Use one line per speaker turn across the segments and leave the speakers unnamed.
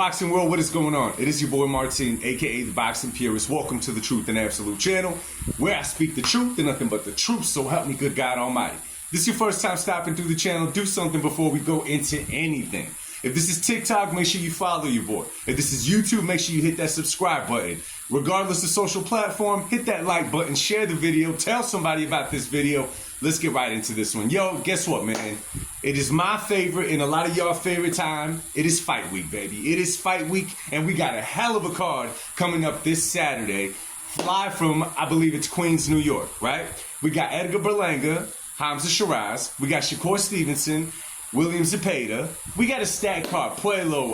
boxing world, what is going on? It is your boy Martin, aka the Boxing Purist. Welcome to the Truth and Absolute channel, where I speak the truth and nothing but the truth, so help me good God Almighty. This is your first time stopping through the channel, do something before we go into anything. If this is TikTok, make sure you follow your boy. If this is YouTube, make sure you hit that subscribe button. Regardless of social platform, hit that like button, share the video, tell somebody about this video. Let's get right into this one. Yo, guess what, man? It is my favorite and a lot of y'all favorite time. It is fight week, baby. It is fight week, and we got a hell of a card coming up this Saturday. Fly from, I believe it's Queens, New York, right? We got Edgar Berlanga, Hamzah Sheeraz. We got Shakur Stevenson, William Zepeda. We got a stacked card. Puello,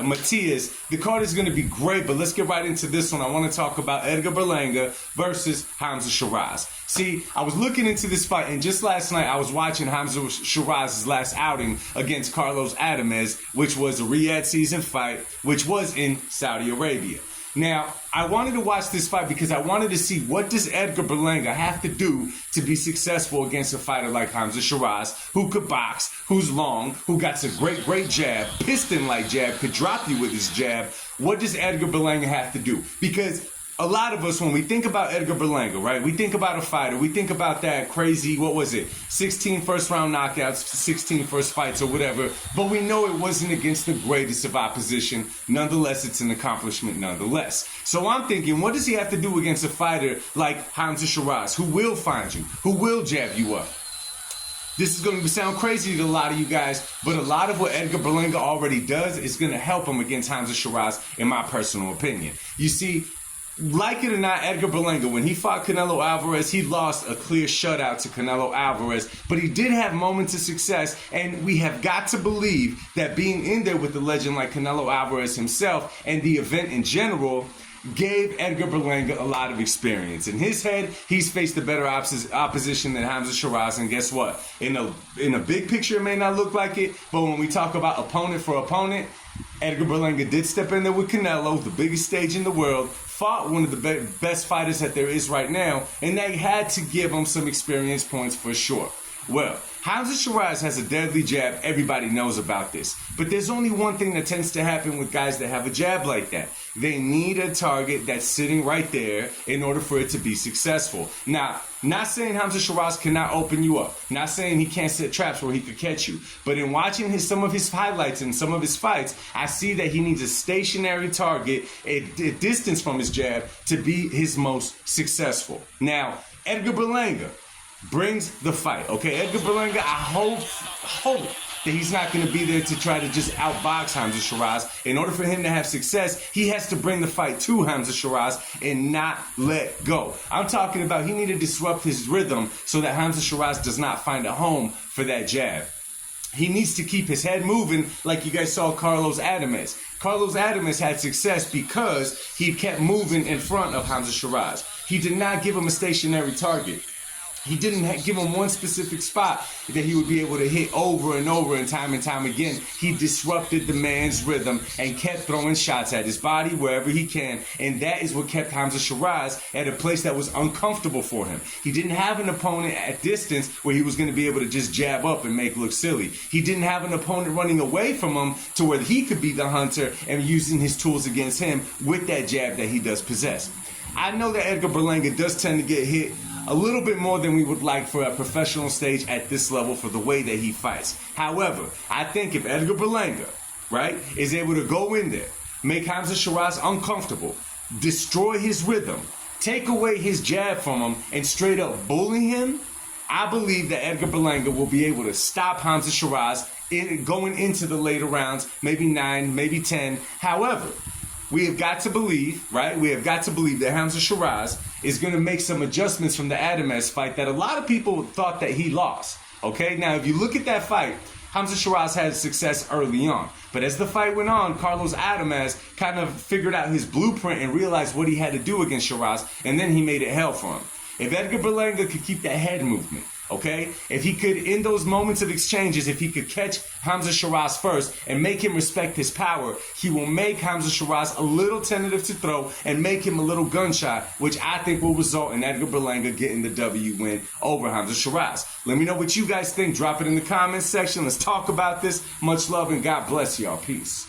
Matias. The card is going to be great, but let's get right into this one. I want to talk about Edgar Berlanga versus Hamzah Sheeraz. See, I was looking into this fight, and just last night I was watching Hamzah Sheeraz's last outing against Carlos Adames, which was a Riyadh season fight, which was in Saudi Arabia. Now, I wanted to watch this fight because I wanted to see what does Edgar Berlanga have to do to be successful against a fighter like Hamzah Sheeraz, who could box, who's long, who got a great jab, piston-like jab, could drop you with his jab. What does Edgar Berlanga have to do? Because a lot of us, when we think about Edgar Berlanga, right, we think about a fighter, we think about that crazy, 16 first-round knockouts, 16 first fights or whatever, but we know it wasn't against the greatest of opposition. Nonetheless, it's an accomplishment nonetheless. So I'm thinking, what does he have to do against a fighter like Hamzah Sheeraz, who will find you, who will jab you up? This is going to sound crazy to a lot of you guys, but a lot of what Edgar Berlanga already does is going to help him against Hamzah Sheeraz, in my personal opinion. You see, like it or not, Edgar Berlanga, when he fought Canelo Alvarez, he lost a clear shutout to Canelo Alvarez, but he did have moments of success, and we have got to believe that being in there with a legend like Canelo Alvarez himself and the event in general gave Edgar Berlanga a lot of experience. In his head, he's faced a better opposition than Hamzah Sheeraz, and guess what? In a big picture, it may not look like it, but when we talk about opponent for opponent, Edgar Berlanga did step in there with Canelo, the biggest stage in the world, fought one of the best fighters that there is right now, and they had to give him some experience points for sure. Well, Hamzah Sheeraz has a deadly jab. Everybody knows about this. But there's only one thing that tends to happen with guys that have a jab like that. They need a target that's sitting right there in order for it to be successful. Now, not saying Hamzah Sheeraz cannot open you up. Not saying he can't set traps where he could catch you. But in watching some of his highlights and some of his fights, I see that he needs a stationary target, a distance from his jab, to be his most successful. Now, Edgar Berlanga brings the fight, okay? Edgar Berlanga, I hope that he's not going to be there to try to just outbox Hamzah Sheeraz. In order for him to have success, he has to bring the fight to Hamzah Sheeraz and not let go. I'm talking about he need to disrupt his rhythm so that Hamzah Sheeraz does not find a home for that jab. He needs to keep his head moving like you guys saw Carlos Adames. Carlos Adames had success because he kept moving in front of Hamzah Sheeraz. He did not give him a stationary target. He didn't give him one specific spot that he would be able to hit over and over and time again. He disrupted the man's rhythm and kept throwing shots at his body wherever he can. And that is what kept Hamzah Sheeraz at a place that was uncomfortable for him. He didn't have an opponent at distance where he was going to be able to just jab up and make look silly. He didn't have an opponent running away from him to where he could be the hunter and using his tools against him with that jab that he does possess. I know that Edgar Berlanga does tend to get hit a little bit more than we would like for a professional stage at this level for the way that he fights. However, I think if Edgar Berlanga, right, is able to go in there, make Hamzah Sheeraz uncomfortable, destroy his rhythm, take away his jab from him, and straight up bully him, I believe that Edgar Berlanga will be able to stop Hamzah Sheeraz going into the later rounds, maybe 9, maybe 10. However, we have got to believe, right? We have got to believe that Hamzah Sheeraz is going to make some adjustments from the Adames fight that a lot of people thought that he lost. Okay, now if you look at that fight, Hamzah Sheeraz had success early on. But as the fight went on, Carlos Adames kind of figured out his blueprint and realized what he had to do against Sheeraz, and then he made it hell for him. If Edgar Berlanga could keep that head movement, okay? If he could, in those moments of exchanges, if he could catch Hamzah Sheeraz first and make him respect his power, he will make Hamzah Sheeraz a little tentative to throw and make him a little gunshot, which I think will result in Edgar Berlanga getting the W win over Hamzah Sheeraz. Let me know what you guys think. Drop it in the comments section. Let's talk about this. Much love and God bless y'all. Peace.